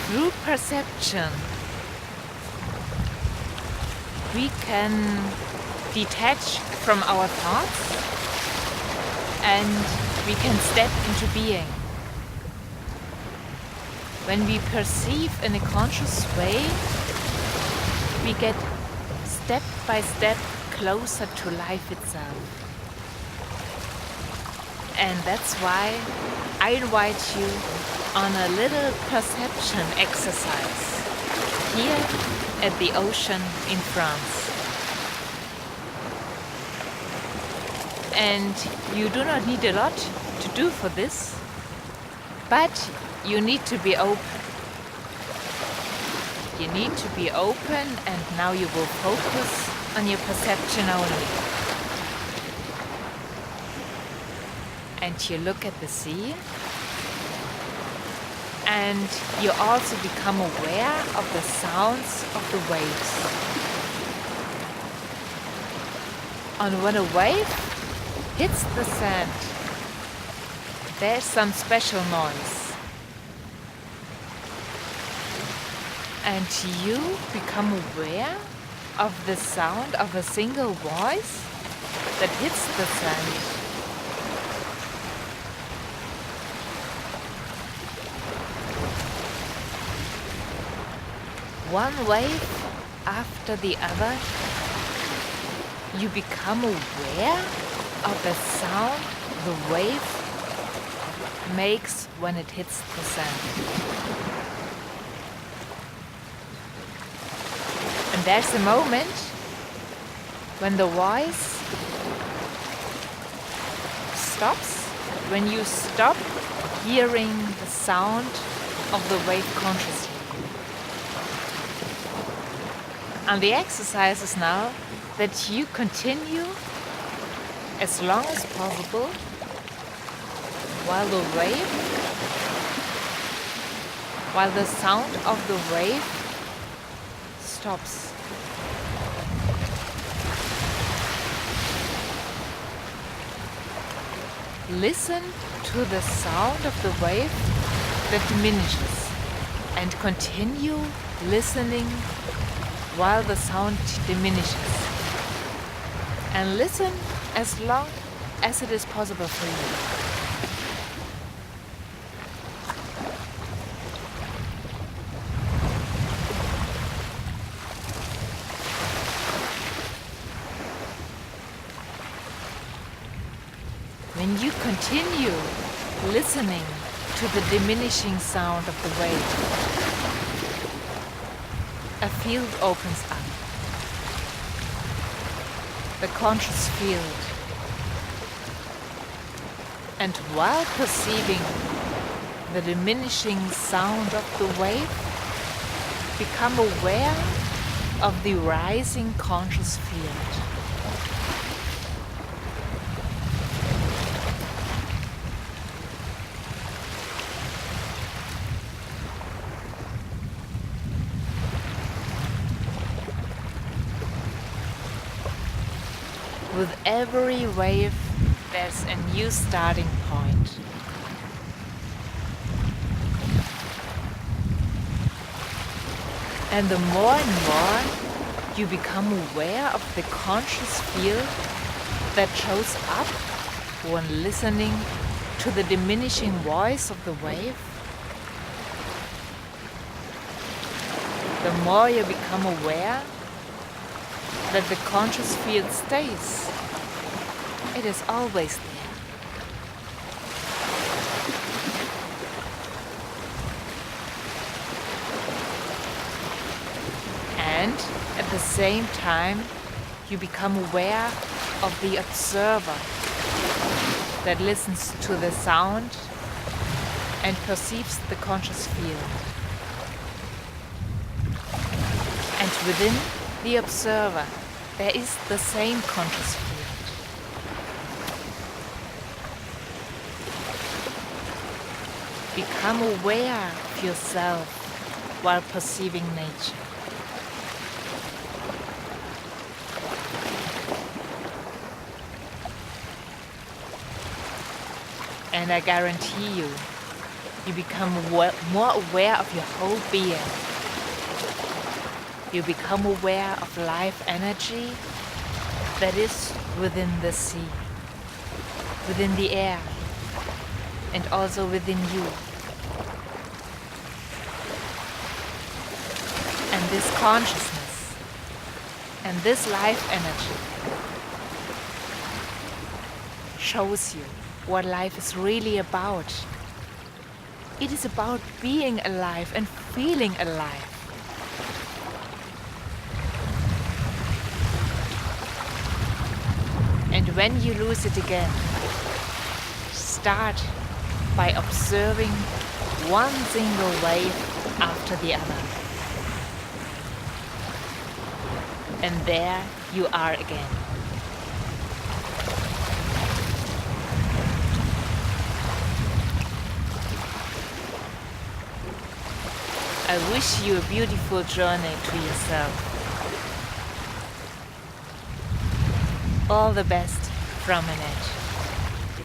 Through perception, we can detach from our thoughts and we can step into being. When we perceive in a conscious way, we get step by step closer to life itself. And that's why I invite you on a little perception exercise here at the ocean in France. And you do not need a lot to do for this, but you need to be open. You need to be open, and now you will focus on your perception only. And you look at the sea, and you also become aware of the sounds of the waves. And when a wave hits the sand, there's some special noise. And you become aware of the sound of a single voice that hits the sand. One wave after the other, you become aware of the sound the wave makes when it hits the sand. And there's a moment when the voice stops, when you stop hearing the sound of the wave consciously. And the exercise is now that you continue as long as possible while the sound of the wave stops. Listen to the sound of the wave that diminishes and continue listening while the sound diminishes. And listen as long as it is possible for you. When you continue listening to the diminishing sound of the wave, a field opens up. The conscious field. And while perceiving the diminishing sound of the wave, become aware of the rising conscious field. With every wave, there's a new starting point. And the more and more you become aware of the conscious field that shows up when listening to the diminishing voice of the wave, the more you become aware that the conscious field stays. It is always there. And at the same time, you become aware of the observer that listens to the sound and perceives the conscious field. And within the observer, there is the same conscious field. Become aware of yourself while perceiving nature. And I guarantee you, You become more aware of your whole being. You become aware of life energy that is within the sea, within the air, and also within you. And this consciousness and this life energy shows you what life is really about. It is about being alive and feeling alive. And when you lose it again, start by observing one single wave after the other. And there you are again. I wish you a beautiful journey to yourself. All the best from Annette.